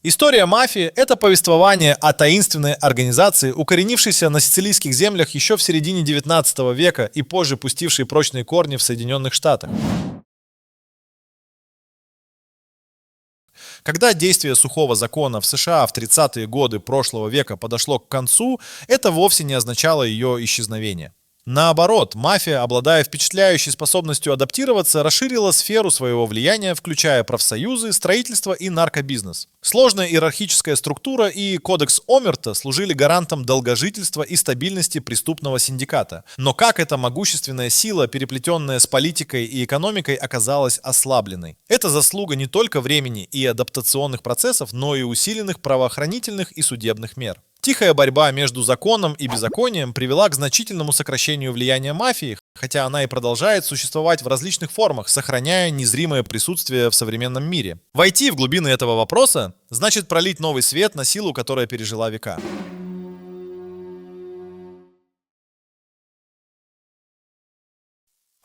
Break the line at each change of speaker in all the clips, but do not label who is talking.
История мафии– это повествование о таинственной организации, укоренившейся на сицилийских землях еще в середине XIX века и позже пустившей прочные корни в Соединенных Штатах. Когда действие сухого закона в США в 30-е годы прошлого века подошло к концу, это вовсе не означало ее исчезновение. Наоборот, мафия, обладая впечатляющей способностью адаптироваться, расширила сферу своего влияния, включая профсоюзы, строительство и наркобизнес. Сложная иерархическая структура и кодекс Омерта служили гарантом долгожительства и стабильности преступного синдиката. Но как эта могущественная сила, переплетенная с политикой и экономикой, оказалась ослабленной? Это заслуга не только времени и адаптационных процессов, но и усиленных правоохранительных и судебных мер. Тихая борьба между законом и беззаконием привела к значительному сокращению влияния мафии, хотя она и продолжает существовать в различных формах, сохраняя незримое присутствие в современном мире. Войти в глубины этого вопроса значит пролить новый свет на силу, которая пережила века.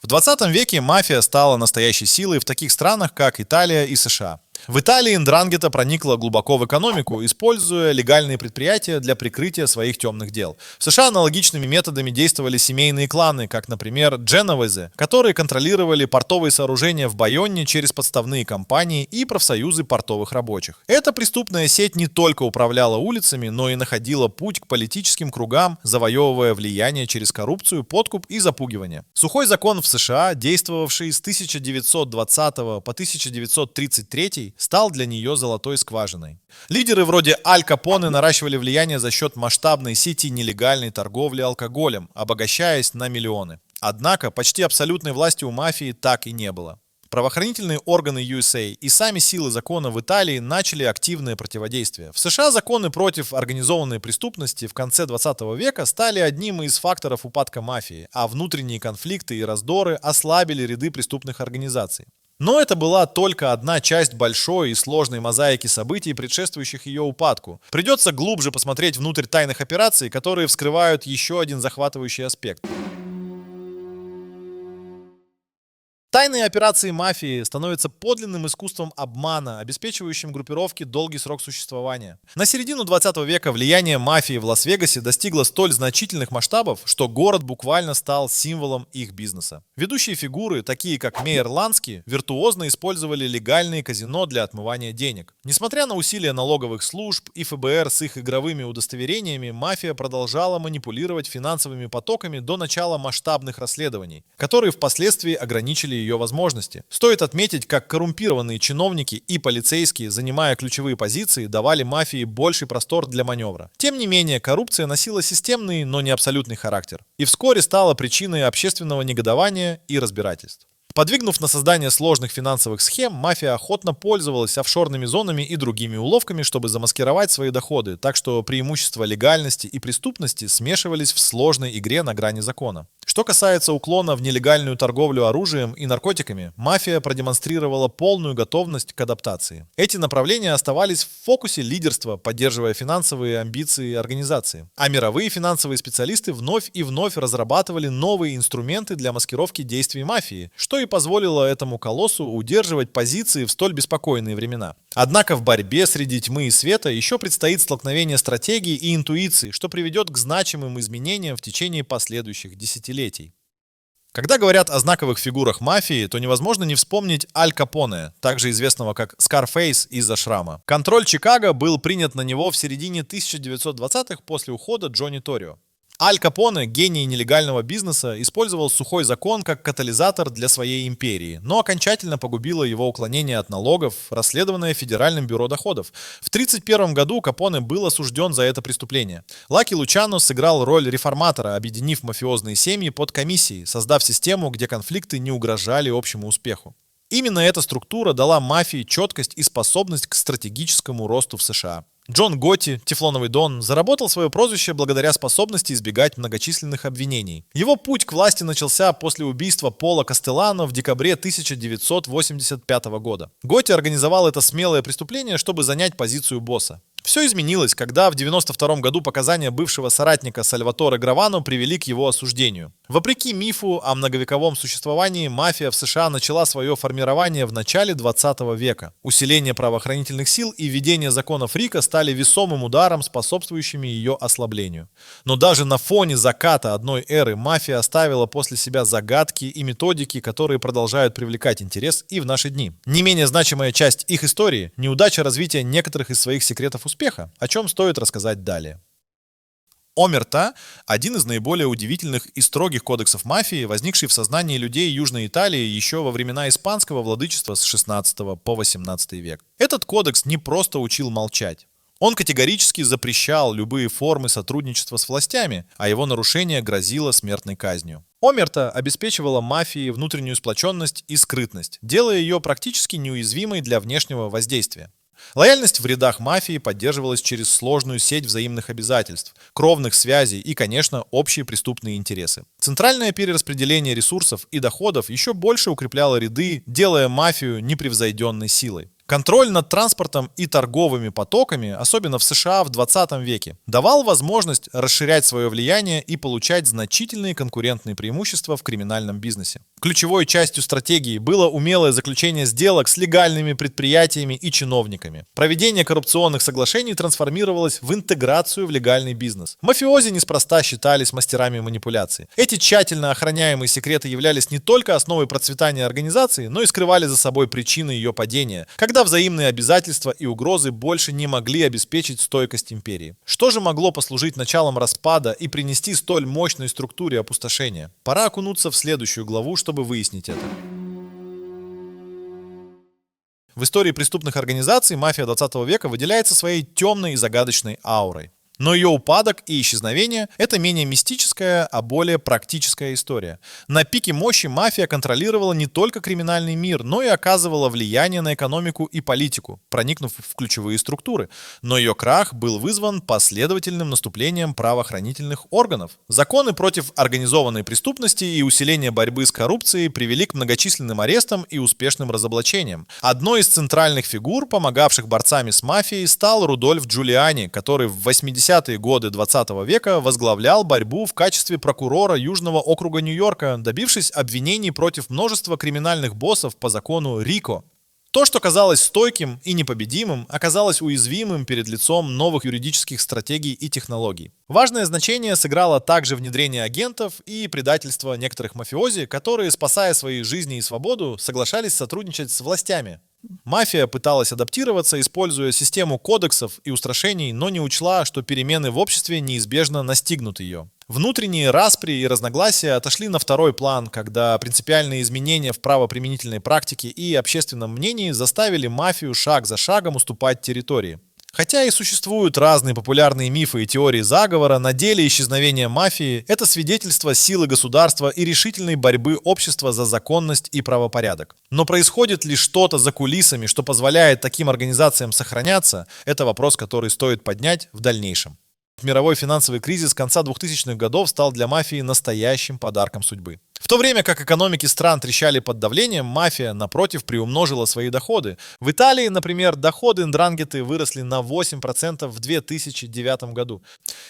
В 20 веке мафия стала настоящей силой в таких странах, как Италия и США. В Италии 'Ндрангета проникла глубоко в экономику, используя легальные предприятия для прикрытия своих темных дел. В США аналогичными методами действовали семейные кланы, как, например, Дженовезе, которые контролировали портовые сооружения в Байонне через подставные компании и профсоюзы портовых рабочих. Эта преступная сеть не только управляла улицами, но и находила путь к политическим кругам, завоевывая влияние через коррупцию, подкуп и запугивание. Сухой закон в США, действовавший с 1920 по 1933, стал для нее золотой скважиной. Лидеры вроде Аль Капоне наращивали влияние за счет масштабной сети нелегальной торговли алкоголем, обогащаясь на миллионы. Однако почти абсолютной власти у мафии так и не было. Правоохранительные органы USA и сами силы закона в Италии начали активное противодействие. В США законы против организованной преступности в конце 20 века стали одним из факторов упадка мафии, а внутренние конфликты и раздоры ослабили ряды преступных организаций. Но это была только одна часть большой и сложной мозаики событий, предшествующих ее упадку. Придется глубже посмотреть внутрь тайных операций, которые вскрывают еще один захватывающий аспект. Тайные операции мафии становятся подлинным искусством обмана, обеспечивающим группировке долгий срок существования. На середину 20 века влияние мафии в Лас-Вегасе достигло столь значительных масштабов, что город буквально стал символом их бизнеса. Ведущие фигуры, такие как Мейер Лански, виртуозно использовали легальные казино для отмывания денег. Несмотря на усилия налоговых служб и ФБР с их игровыми удостоверениями, мафия продолжала манипулировать финансовыми потоками до начала масштабных расследований, которые впоследствии ограничили ее возможности. Стоит отметить, как коррумпированные чиновники и полицейские, занимая ключевые позиции, давали мафии больший простор для маневра. Тем не менее, коррупция носила системный, но не абсолютный характер, и вскоре стала причиной общественного негодования и разбирательств. Подвигнув на создание сложных финансовых схем, мафия охотно пользовалась офшорными зонами и другими уловками, чтобы замаскировать свои доходы, так что преимущества легальности и преступности смешивались в сложной игре на грани закона. Что касается уклона в нелегальную торговлю оружием и наркотиками, мафия продемонстрировала полную готовность к адаптации. Эти направления оставались в фокусе лидерства, поддерживая финансовые амбиции организации. А мировые финансовые специалисты вновь и вновь разрабатывали новые инструменты для маскировки действий мафии, что и позволило этому колоссу удерживать позиции в столь беспокойные времена. Однако в борьбе среди тьмы и света еще предстоит столкновение стратегии и интуиции, что приведет к значимым изменениям в течение последующих десятилетий. Когда говорят о знаковых фигурах мафии, то невозможно не вспомнить Аль Капоне, также известного как Скарфейс из-за шрама. Контроль Чикаго был принят на него в середине 1920-х после ухода Джонни Торио. Аль Капоне, гений нелегального бизнеса, использовал сухой закон как катализатор для своей империи, но окончательно погубило его уклонение от налогов, расследованное Федеральным бюро доходов. В 1931 году Капоне был осужден за это преступление. Лаки Лучано сыграл роль реформатора, объединив мафиозные семьи под комиссией, создав систему, где конфликты не угрожали общему успеху. Именно эта структура дала мафии четкость и способность к стратегическому росту в США. Джон Готти, Тефлоновый Дон, заработал свое прозвище благодаря способности избегать многочисленных обвинений. Его путь к власти начался после убийства Пола Кастеллано в декабре 1985 года. Готти организовал это смелое преступление, чтобы занять позицию босса. В Все изменилось, когда в 1992 году показания бывшего соратника Сальваторе Гравано привели к его осуждению. Вопреки мифу о многовековом существовании, мафия в США начала свое формирование в начале 20 века. Усиление правоохранительных сил и введение законов Рика стали весомым ударом, способствующими ее ослаблению. Но даже на фоне заката одной эры мафия оставила после себя загадки и методики, которые продолжают привлекать интерес и в наши дни. Не менее значимая часть их истории – неудача развития некоторых из своих секретов успеха, о чем стоит рассказать далее. Омерта – один из наиболее удивительных и строгих кодексов мафии, возникший в сознании людей Южной Италии еще во времена испанского владычества с 16 по 18 век. Этот кодекс не просто учил молчать. Он категорически запрещал любые формы сотрудничества с властями, а его нарушение грозило смертной казнью. Омерта обеспечивала мафии внутреннюю сплоченность и скрытность, делая ее практически неуязвимой для внешнего воздействия. Лояльность в рядах мафии поддерживалась через сложную сеть взаимных обязательств, кровных связей и, конечно, общие преступные интересы. Центральное перераспределение ресурсов и доходов еще больше укрепляло ряды, делая мафию непревзойденной силой. Контроль над транспортом и торговыми потоками, особенно в США в 20 веке, давал возможность расширять свое влияние и получать значительные конкурентные преимущества в криминальном бизнесе. Ключевой частью стратегии было умелое заключение сделок с легальными предприятиями и чиновниками. Проведение коррупционных соглашений трансформировалось в интеграцию в легальный бизнес. Мафиози неспроста считались мастерами манипуляции. Эти тщательно охраняемые секреты являлись не только основой процветания организации, но и скрывали за собой причины ее падения, когда взаимные обязательства и угрозы больше не могли обеспечить стойкость империи. Что же могло послужить началом распада и принести столь мощной структуре опустошения? Пора окунуться в следующую главу, чтобы выяснить это. В истории преступных организаций мафия 20 века выделяется своей темной и загадочной аурой. Но ее упадок и исчезновение – это менее мистическая, а более практическая история. На пике мощи мафия контролировала не только криминальный мир, но и оказывала влияние на экономику и политику, проникнув в ключевые структуры. Но ее крах был вызван последовательным наступлением правоохранительных органов. Законы против организованной преступности и усиление борьбы с коррупцией привели к многочисленным арестам и успешным разоблачениям. Одной из центральных фигур, помогавших борцами с мафией, стал Рудольф Джулиани, который в 80-е годы 20 века возглавлял борьбу в качестве прокурора Южного округа Нью-Йорка, добившись обвинений против множества криминальных боссов по закону Рико. То, что казалось стойким и непобедимым, оказалось уязвимым перед лицом новых юридических стратегий и технологий. Важное значение сыграло также внедрение агентов и предательство некоторых мафиози, которые, спасая свои жизни и свободу, соглашались сотрудничать с властями. Мафия пыталась адаптироваться, используя систему кодексов и устрашений, но не учла, что перемены в обществе неизбежно настигнут ее. Внутренние распри и разногласия отошли на второй план, когда принципиальные изменения в правоприменительной практике и общественном мнении заставили мафию шаг за шагом уступать территории. Хотя и существуют разные популярные мифы и теории заговора, на деле исчезновение мафии – это свидетельство силы государства и решительной борьбы общества за законность и правопорядок. Но происходит ли что-то за кулисами, что позволяет таким организациям сохраняться – это вопрос, который стоит поднять в дальнейшем. Мировой финансовый кризис конца 2000-х годов стал для мафии настоящим подарком судьбы. В то время как экономики стран трещали под давлением, мафия, напротив, приумножила свои доходы. В Италии, например, доходы 'Ндрангеты выросли на 8% в 2009 году.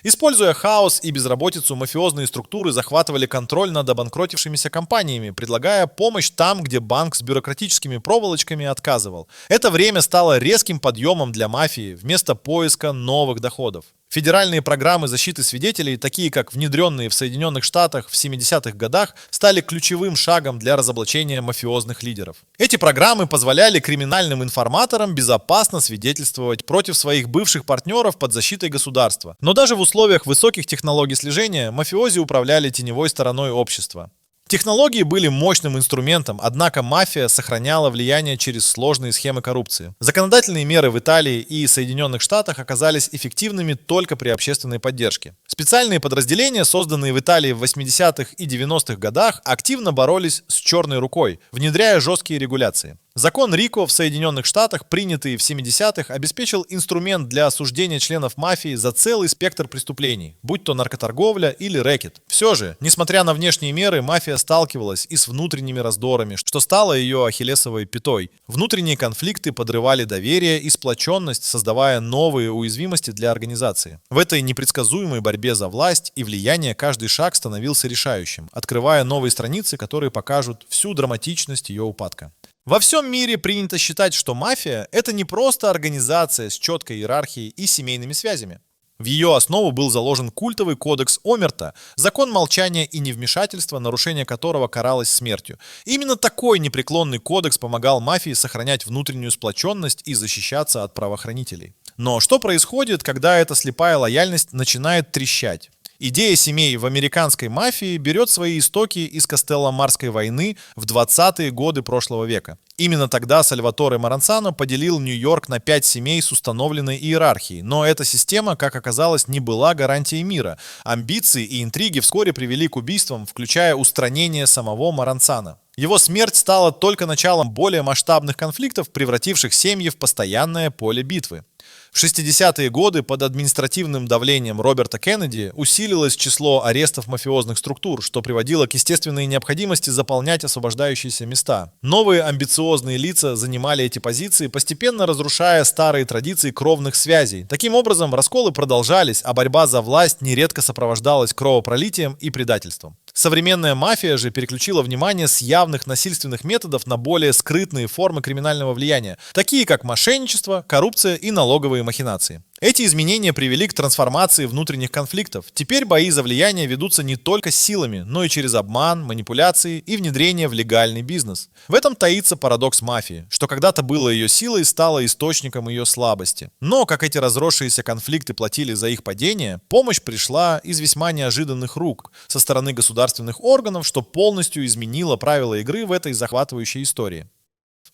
Используя хаос и безработицу, мафиозные структуры захватывали контроль над обанкротившимися компаниями, предлагая помощь там, где банк с бюрократическими проволочками отказывал. Это время стало резким подъемом для мафии вместо поиска новых доходов. Федеральные программы защиты свидетелей, такие как внедренные в Соединенных Штатах в 70-х годах, стали ключевым шагом для разоблачения мафиозных лидеров. Эти программы позволяли криминальным информаторам безопасно свидетельствовать против своих бывших партнеров под защитой государства. Но даже в условиях высоких технологий слежения мафиози управляли теневой стороной общества. Технологии были мощным инструментом, однако мафия сохраняла влияние через сложные схемы коррупции. Законодательные меры в Италии и Соединенных Штатах оказались эффективными только при общественной поддержке. Специальные подразделения, созданные в Италии в 80-х и 90-х годах, активно боролись с черной рукой, внедряя жесткие регуляции. Закон Рико в Соединенных Штатах, принятый в 70-х, обеспечил инструмент для осуждения членов мафии за целый спектр преступлений, будь то наркоторговля или рэкет. Все же, несмотря на внешние меры, мафия сталкивалась и с внутренними раздорами, что стало ее ахиллесовой пятой. Внутренние конфликты подрывали доверие и сплоченность, создавая новые уязвимости для организации. В этой непредсказуемой борьбе за власть и влияние каждый шаг становился решающим, открывая новые страницы, которые покажут всю драматичность ее упадка. Во всем мире принято считать, что мафия – это не просто организация с четкой иерархией и семейными связями. В ее основу был заложен культовый кодекс Омерта, закон молчания и невмешательства, нарушение которого каралось смертью. Именно такой непреклонный кодекс помогал мафии сохранять внутреннюю сплоченность и защищаться от правоохранителей. Но что происходит, когда эта слепая лояльность начинает трещать? Идея семей в американской мафии берет свои истоки из Кастелло-Марской войны в 20-е годы прошлого века. Именно тогда Сальваторе Маранцано поделил Нью-Йорк на 5 семей с установленной иерархией. Но эта система, как оказалось, не была гарантией мира. Амбиции и интриги вскоре привели к убийствам, включая устранение самого Маранцано. Его смерть стала только началом более масштабных конфликтов, превративших семьи в постоянное поле битвы. В 60-е годы под административным давлением Роберта Кеннеди усилилось число арестов мафиозных структур, что приводило к естественной необходимости заполнять освобождающиеся места. Новые амбициозные лица занимали эти позиции, постепенно разрушая старые традиции кровных связей. Таким образом, расколы продолжались, а борьба за власть нередко сопровождалась кровопролитием и предательством. Современная мафия же переключила внимание с явных насильственных методов на более скрытные формы криминального влияния, такие как мошенничество, коррупция и налоговые махинации. Эти изменения привели к трансформации внутренних конфликтов. Теперь бои за влияние ведутся не только силами, но и через обман, манипуляции и внедрение в легальный бизнес. В этом таится парадокс мафии, что когда-то было ее силой, стало источником ее слабости. Но, как эти разросшиеся конфликты платили за их падение, помощь пришла из весьма неожиданных рук со стороны государственных органов, что полностью изменило правила игры в этой захватывающей истории.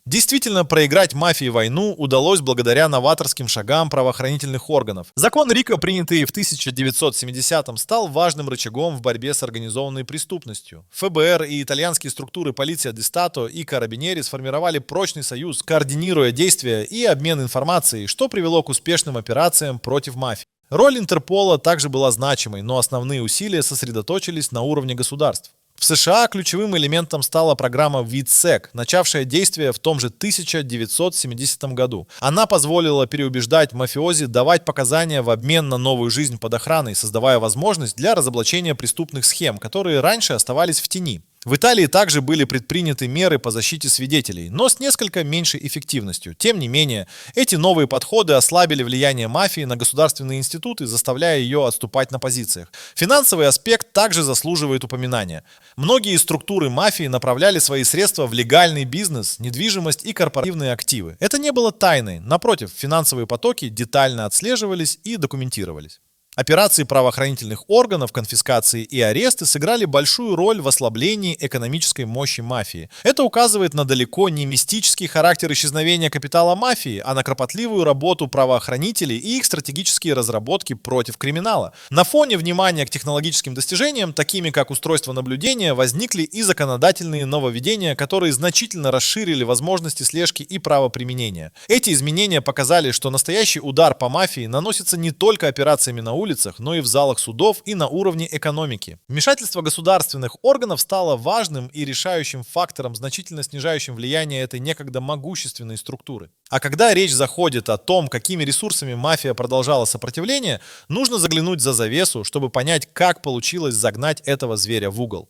Действительно, проиграть мафии войну удалось благодаря новаторским шагам правоохранительных органов. Закон Рико, принятый в 1970-м, стал важным рычагом в борьбе с организованной преступностью. ФБР и итальянские структуры Полиция ди Стато и Карабинери сформировали прочный союз, координируя действия и обмен информацией, что привело к успешным операциям против мафии. Роль Интерпола также была значимой, но основные усилия сосредоточились на уровне государств. В США ключевым элементом стала программа ВИДСЕК, начавшая действие в том же 1970 году. Она позволила переубеждать мафиози давать показания в обмен на новую жизнь под охраной, создавая возможность для разоблачения преступных схем, которые раньше оставались в тени. В Италии также были предприняты меры по защите свидетелей, но с несколько меньшей эффективностью. Тем не менее, эти новые подходы ослабили влияние мафии на государственные институты, заставляя ее отступать на позициях. Финансовый аспект также заслуживает упоминания. Многие структуры мафии направляли свои средства в легальный бизнес, недвижимость и корпоративные активы. Это не было тайной. Напротив, финансовые потоки детально отслеживались и документировались. Операции правоохранительных органов, конфискации и аресты сыграли большую роль в ослаблении экономической мощи мафии. Это указывает на далеко не мистический характер исчезновения капитала мафии, а на кропотливую работу правоохранителей и их стратегические разработки против криминала. На фоне внимания к технологическим достижениям, такими как устройство наблюдения, возникли и законодательные нововведения, которые значительно расширили возможности слежки и правоприменения. Эти изменения показали, что настоящий удар по мафии наносится не только операциями на улицах, но и в залах судов и на уровне экономики. Вмешательство государственных органов стало важным и решающим фактором, значительно снижающим влияние этой некогда могущественной структуры. А когда речь заходит о том, какими ресурсами мафия продолжала сопротивление, нужно заглянуть за завесу, чтобы понять, как получилось загнать этого зверя в угол.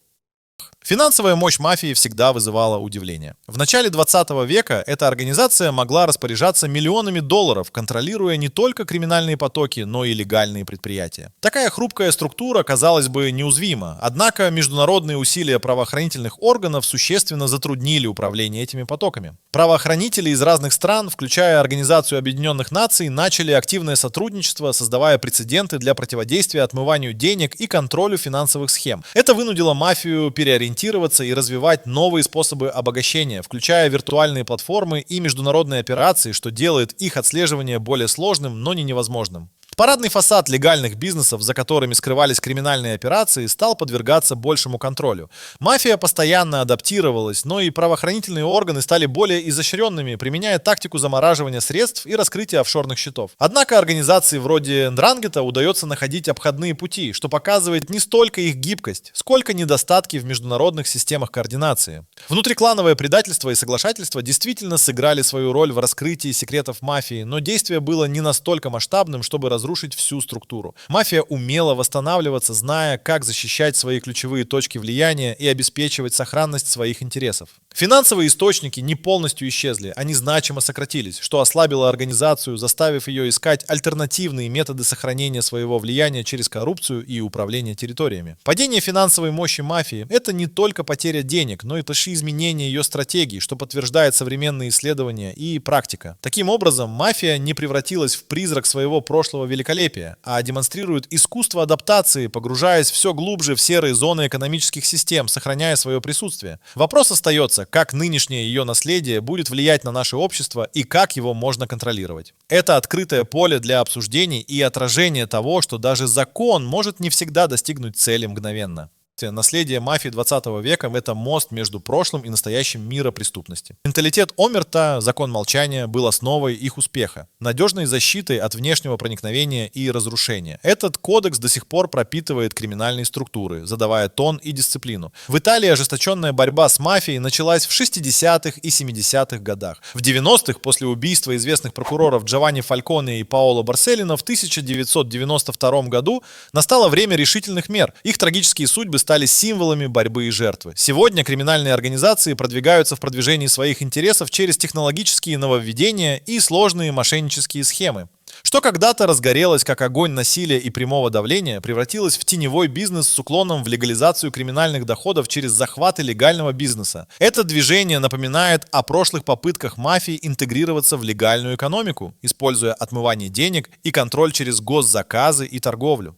Финансовая мощь мафии всегда вызывала удивление. В начале 20 века эта организация могла распоряжаться миллионами долларов, контролируя не только криминальные потоки, но и легальные предприятия. Такая хрупкая структура, казалось бы, неуязвима, однако международные усилия правоохранительных органов существенно затруднили управление этими потоками. Правоохранители из разных стран, включая Организацию Объединенных Наций, начали активное сотрудничество, создавая прецеденты для противодействия отмыванию денег и контролю финансовых схем. Это вынудило мафию переориентироваться и развивать новые способы обогащения, включая виртуальные платформы и международные операции, что делает их отслеживание более сложным, но не невозможным. Парадный фасад легальных бизнесов, за которыми скрывались криминальные операции, стал подвергаться большему контролю. Мафия постоянно адаптировалась, но и правоохранительные органы стали более изощренными, применяя тактику замораживания средств и раскрытия офшорных счетов. Однако организации вроде Ндрангета удается находить обходные пути, что показывает не столько их гибкость, сколько недостатки в международных системах координации. Внутриклановое предательство и соглашательство действительно сыграли свою роль в раскрытии секретов мафии, но действие было не настолько масштабным, чтобы разрушить всю структуру. Мафия умела восстанавливаться, зная, как защищать свои ключевые точки влияния и обеспечивать сохранность своих интересов. Финансовые источники не полностью исчезли, они значимо сократились, что ослабило организацию, заставив ее искать альтернативные методы сохранения своего влияния через коррупцию и управление территориями. Падение финансовой мощи мафии – это не только потеря денег, но и изменение ее стратегии, что подтверждает современные исследования и практика. Таким образом, мафия не превратилась в призрак своего прошлого великолепия, а демонстрирует искусство адаптации, погружаясь все глубже в серые зоны экономических систем, сохраняя свое присутствие. Вопрос остается, как нынешнее ее наследие будет влиять на наше общество и как его можно контролировать. Это открытое поле для обсуждений и отражение того, что даже закон может не всегда достигнуть цели мгновенно. Наследие мафии 20 века – это мост между прошлым и настоящим мира преступности. Менталитет Омерта, закон молчания, был основой их успеха, надежной защитой от внешнего проникновения и разрушения. Этот кодекс до сих пор пропитывает криминальные структуры, задавая тон и дисциплину. В Италии ожесточенная борьба с мафией началась в 60-х и 70-х годах. В 90-х, после убийства известных прокуроров Джованни Фальконе и Паоло Борселлино в 1992 году, настало время решительных мер. Их трагические судьбы стали символами борьбы и жертвы. Сегодня криминальные организации продвигаются в продвижении своих интересов через технологические нововведения и сложные мошеннические схемы. Что когда-то разгорелось как огонь насилия и прямого давления, превратилось в теневой бизнес с уклоном в легализацию криминальных доходов через захваты легального бизнеса. Это движение напоминает о прошлых попытках мафии интегрироваться в легальную экономику, используя отмывание денег и контроль через госзаказы и торговлю.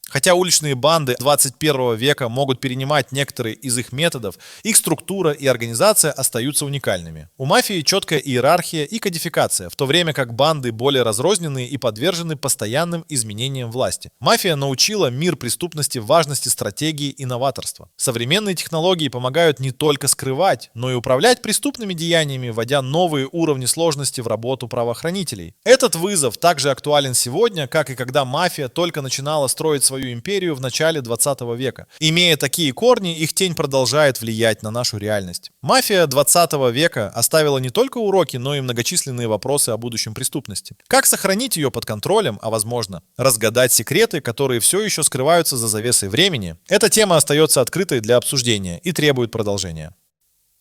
Хотя уличные банды 21 века могут перенимать некоторые из их методов, их структура и организация остаются уникальными. У мафии четкая иерархия и кодификация, в то время как банды более разрозненные и подвержены постоянным изменениям власти. Мафия научила мир преступности важности стратегии и новаторства. Современные технологии помогают не только скрывать, но и управлять преступными деяниями, вводя новые уровни сложности в работу правоохранителей. Этот вызов также актуален сегодня, как и когда мафия только начинала строить свою империю в начале 20 века. Имея такие корни, их тень продолжает влиять на нашу реальность. Мафия 20 века оставила не только уроки, но и многочисленные вопросы о будущем преступности. Как сохранить ее под контролем, а возможно, разгадать секреты, которые все еще скрываются за завесой времени? Эта тема остается открытой для обсуждения и требует продолжения.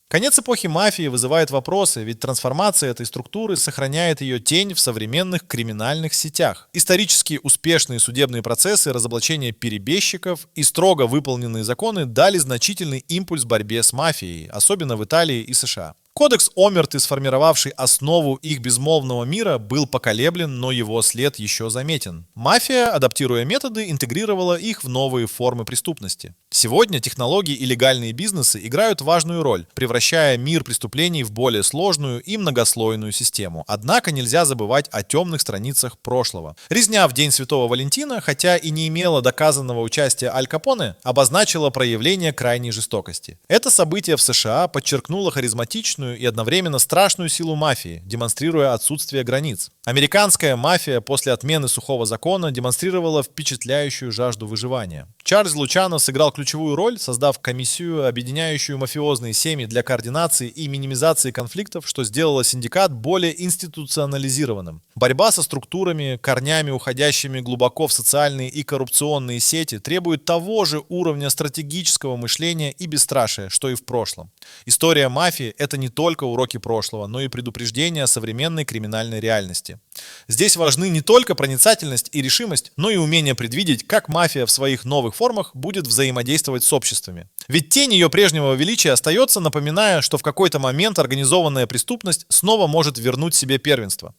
Конец эпохи мафии вызывает вопросы, ведь трансформация этой структуры сохраняет ее тень в современных криминальных сетях. Исторически успешные судебные процессы, разоблачение перебежчиков и строго выполненные законы дали значительный импульс борьбе с мафией, особенно в Италии и США. Кодекс Омерты, сформировавший основу их безмолвного мира, был поколеблен, но его след еще заметен. Мафия, адаптируя методы, интегрировала их в новые формы преступности. Сегодня технологии и легальные бизнесы играют важную роль, превращая мир преступлений в более сложную и многослойную систему. Однако нельзя забывать о темных страницах прошлого. Резня в День Святого Валентина, хотя и не имела доказанного участия Аль Капоне, обозначила проявление крайней жестокости. Это событие в США подчеркнуло харизматичную и одновременно страшную силу мафии, демонстрируя отсутствие границ. Американская мафия после отмены сухого закона демонстрировала впечатляющую жажду выживания. Чарльз Лучано сыграл ключевую роль, создав комиссию, объединяющую мафиозные семьи для координации и минимизации конфликтов, что сделало синдикат более институционализированным. Борьба со структурами, корнями, уходящими глубоко в социальные и коррупционные сети, требует того же уровня стратегического мышления и бесстрашия, что и в прошлом. История мафии – это не только уроки прошлого, но и предупреждение о современной криминальной реальности. Здесь важны не только проницательность и решимость, но и умение предвидеть, как мафия в своих новых формах будет взаимодействовать с обществами. Ведь тень ее прежнего величия остается, напоминая, что в какой-то момент организованная преступность снова может вернуть себе первенство.